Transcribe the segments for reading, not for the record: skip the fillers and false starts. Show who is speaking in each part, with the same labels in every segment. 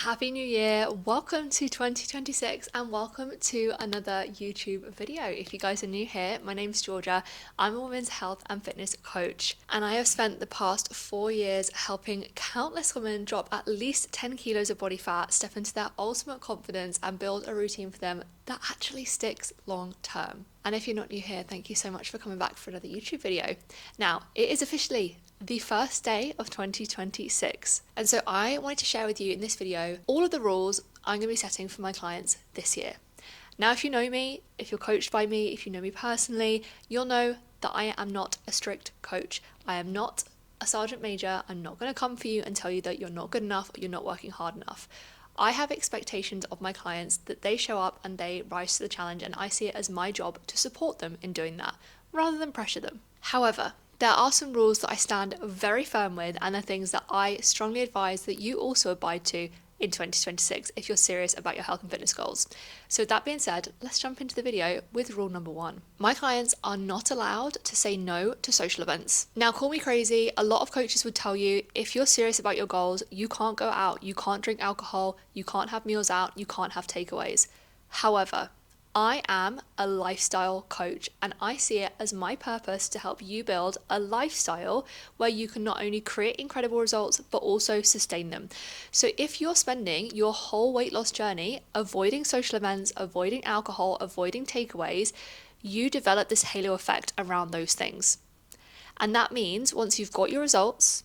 Speaker 1: Happy New Year, welcome to 2026 and welcome to another YouTube video. If you guys are new here, my name's Georgia. I'm a women's health and fitness coach and I have spent the past 4 years helping countless women drop at least 10 kilos of body fat, step into their ultimate confidence and build a routine for them that actually sticks long term. And if you're not new here, thank you so much for coming back for another YouTube video. Now, it is officially the first day of 2026. And so I wanted to share with you in this video all of the rules I'm going to be setting for my clients this year. Now, if you know me, if you're coached by me, if you know me personally, you'll know that I am not a strict coach. I am not a sergeant major. I'm not going to come for you and tell you that you're not good enough or you're not working hard enough. I have expectations of my clients that they show up and they rise to the challenge, and I see it as my job to support them in doing that rather than pressure them. However, there are some rules that I stand very firm with, and the things that I strongly advise that you also abide to in 2026 if you're serious about your health and fitness goals. So with that being said, let's jump into the video with rule number 1. My clients are not allowed to say no to social events. Now, call me crazy, a lot of coaches would tell you if you're serious about your goals, you can't go out, you can't drink alcohol, you can't have meals out, you can't have takeaways. However, I am a lifestyle coach and I see it as my purpose to help you build a lifestyle where you can not only create incredible results but also sustain them. So if you're spending your whole weight loss journey avoiding social events, avoiding alcohol, avoiding takeaways, you develop this halo effect around those things. And that means once you've got your results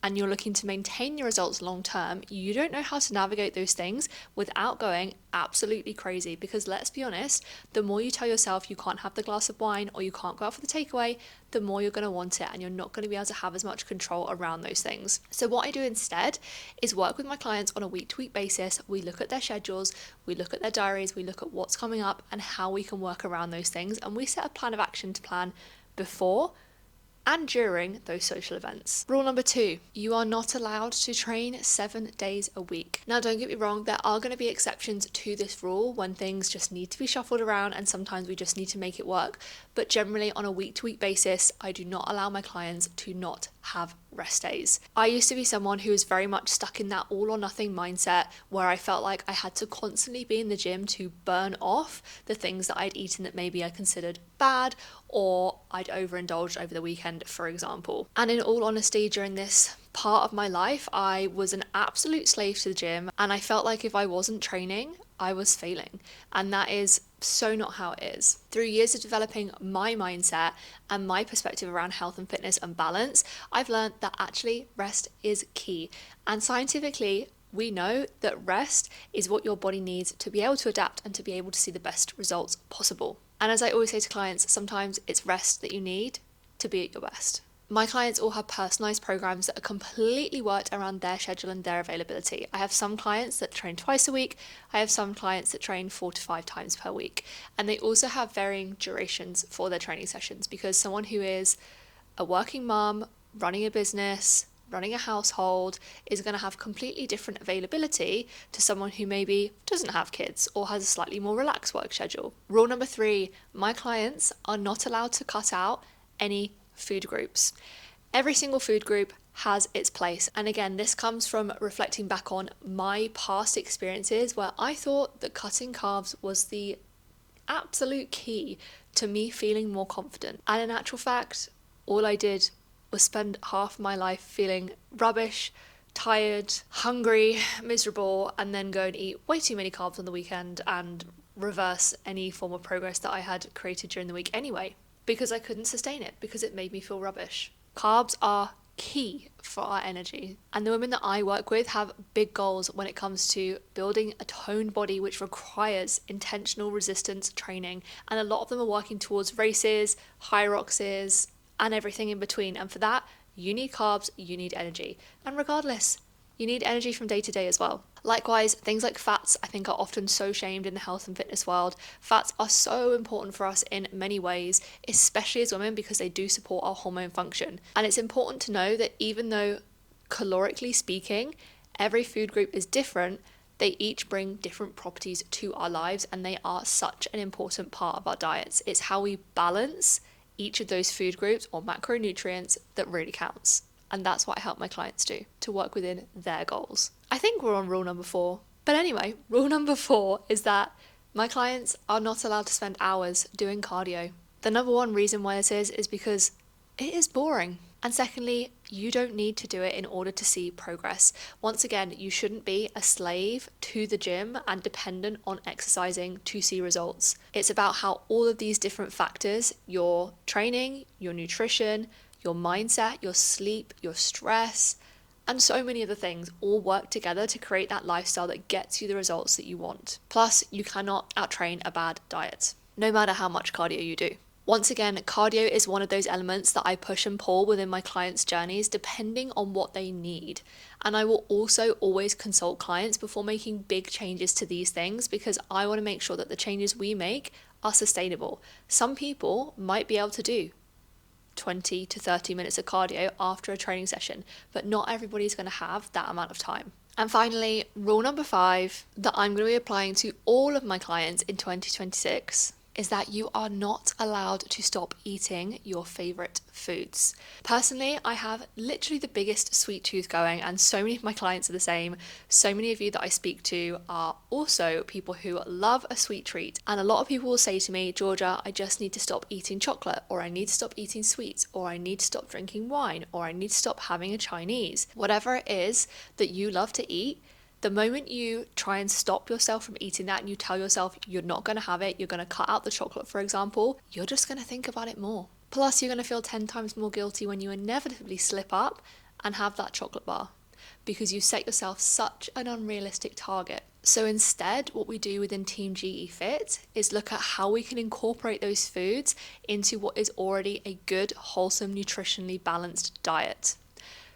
Speaker 1: and you're looking to maintain your results long term, you don't know how to navigate those things without going absolutely crazy. Because let's be honest, the more you tell yourself you can't have the glass of wine or you can't go out for the takeaway, the more you're going to want it and you're not going to be able to have as much control around those things. So what I do instead is work with my clients on a week-to-week basis. We look at their schedules, we look at their diaries, we look at what's coming up and how we can work around those things, and we set a plan of action to plan before and during those social events. Rule number 2, you are not allowed to train 7 days a week. Now, don't get me wrong, there are going to be exceptions to this rule when things just need to be shuffled around and sometimes we just need to make it work. But generally on a week-to-week basis, I do not allow my clients to not have rest days. I used to be someone who was very much stuck in that all or nothing mindset where I felt like I had to constantly be in the gym to burn off the things that I'd eaten that maybe I considered bad or I'd overindulged over the weekend, for example. And in all honesty, during this part of my life, I was an absolute slave to the gym and I felt like if I wasn't training, I was failing. And that is so not how it is. Through years of developing my mindset and my perspective around health and fitness and balance, I've learned that actually rest is key. And scientifically, we know that rest is what your body needs to be able to adapt and to be able to see the best results possible. And as I always say to clients, sometimes it's rest that you need to be at your best. My clients all have personalized programs that are completely worked around their schedule and their availability. I have some clients that train twice a week. I have some clients that train 4 to 5 times per week. And they also have varying durations for their training sessions because someone who is a working mom, running a business, running a household is going to have completely different availability to someone who maybe doesn't have kids or has a slightly more relaxed work schedule. Rule number 3, my clients are not allowed to cut out any food groups. Every single food group has its place. And again, this comes from reflecting back on my past experiences where I thought that cutting carbs was the absolute key to me feeling more confident. And in actual fact, all I did was spend half my life feeling rubbish, tired, hungry, miserable, and then go and eat way too many carbs on the weekend and reverse any form of progress that I had created during the week anyway, because I couldn't sustain it, because it made me feel rubbish. Carbs are key for our energy. And the women that I work with have big goals when it comes to building a toned body, which requires intentional resistance training. And a lot of them are working towards races, high roxes, and everything in between. And for that, you need carbs, you need energy. And regardless, you need energy from day to day as well. Likewise, things like fats, I think, are often so shamed in the health and fitness world. Fats are so important for us in many ways, especially as women, because they do support our hormone function. And it's important to know that even though calorically speaking, every food group is different, they each bring different properties to our lives and they are such an important part of our diets. It's how we balance each of those food groups or macronutrients that really counts. And that's what I help my clients do, to work within their goals. I think we're on rule number 4. But anyway, rule number 4 is that my clients are not allowed to spend hours doing cardio. The number one reason why this is because it is boring. And secondly, you don't need to do it in order to see progress. Once again, you shouldn't be a slave to the gym and dependent on exercising to see results. It's about how all of these different factors, your training, your nutrition, your mindset, your sleep, your stress, and so many other things all work together to create that lifestyle that gets you the results that you want. Plus, you cannot outtrain a bad diet, no matter how much cardio you do. Once again, cardio is one of those elements that I push and pull within my clients' journeys depending on what they need. And I will also always consult clients before making big changes to these things because I want to make sure that the changes we make are sustainable. Some people might be able to do 20 to 30 minutes of cardio after a training session, but not everybody's going to have that amount of time. And finally, rule number 5 that I'm going to be applying to all of my clients in 2026 is that you are not allowed to stop eating your favorite foods. Personally, I have literally the biggest sweet tooth going, and so many of my clients are the same. So many of you that I speak to are also people who love a sweet treat. And a lot of people will say to me, Georgia, I just need to stop eating chocolate, or I need to stop eating sweets, or I need to stop drinking wine, or I need to stop having a Chinese. Whatever it is that you love to eat, the moment you try and stop yourself from eating that and you tell yourself you're not going to have it, you're going to cut out the chocolate, for example, you're just going to think about it more. Plus, you're going to feel 10 times more guilty when you inevitably slip up and have that chocolate bar because you set yourself such an unrealistic target. So instead, what we do within Team GE Fit is look at how we can incorporate those foods into what is already a good, wholesome, nutritionally balanced diet.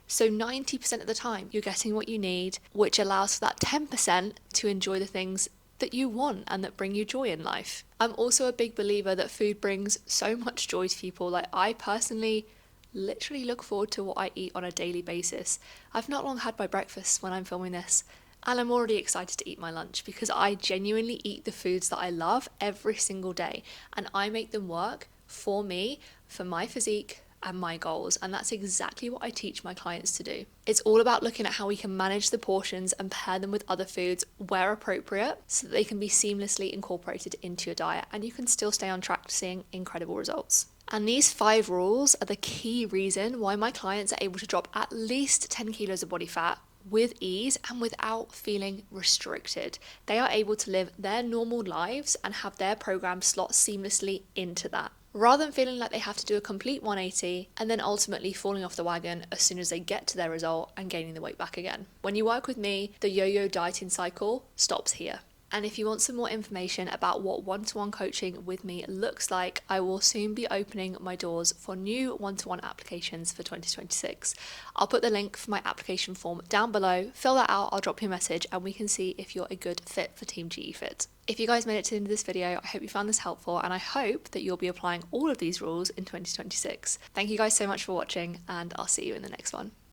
Speaker 1: So 90% of the time, you're getting what you need, which allows for that 10% to enjoy the things that you want and that bring you joy in life. I'm also a big believer that food brings so much joy to people. Like, I personally literally look forward to what I eat on a daily basis. I've not long had my breakfast when I'm filming this, and I'm already excited to eat my lunch because I genuinely eat the foods that I love every single day, and I make them work for me, for my physique, and my goals, and that's exactly what I teach my clients to do. It's all about looking at how we can manage the portions and pair them with other foods where appropriate so that they can be seamlessly incorporated into your diet and you can still stay on track to seeing incredible results. And these 5 rules are the key reason why my clients are able to drop at least 10 kilos of body fat with ease and without feeling restricted. They are able to live their normal lives and have their program slot seamlessly into that, rather than feeling like they have to do a complete 180 and then ultimately falling off the wagon as soon as they get to their result and gaining the weight back again. When you work with me, the yo-yo dieting cycle stops here. And if you want some more information about what one-to-one coaching with me looks like, I will soon be opening my doors for new one-to-one applications for 2026. I'll put the link for my application form down below. Fill that out, I'll drop you a message, and we can see if you're a good fit for Team GE Fit. If you guys made it to the end of this video, I hope you found this helpful, and I hope that you'll be applying all of these rules in 2026. Thank you guys so much for watching, and I'll see you in the next one.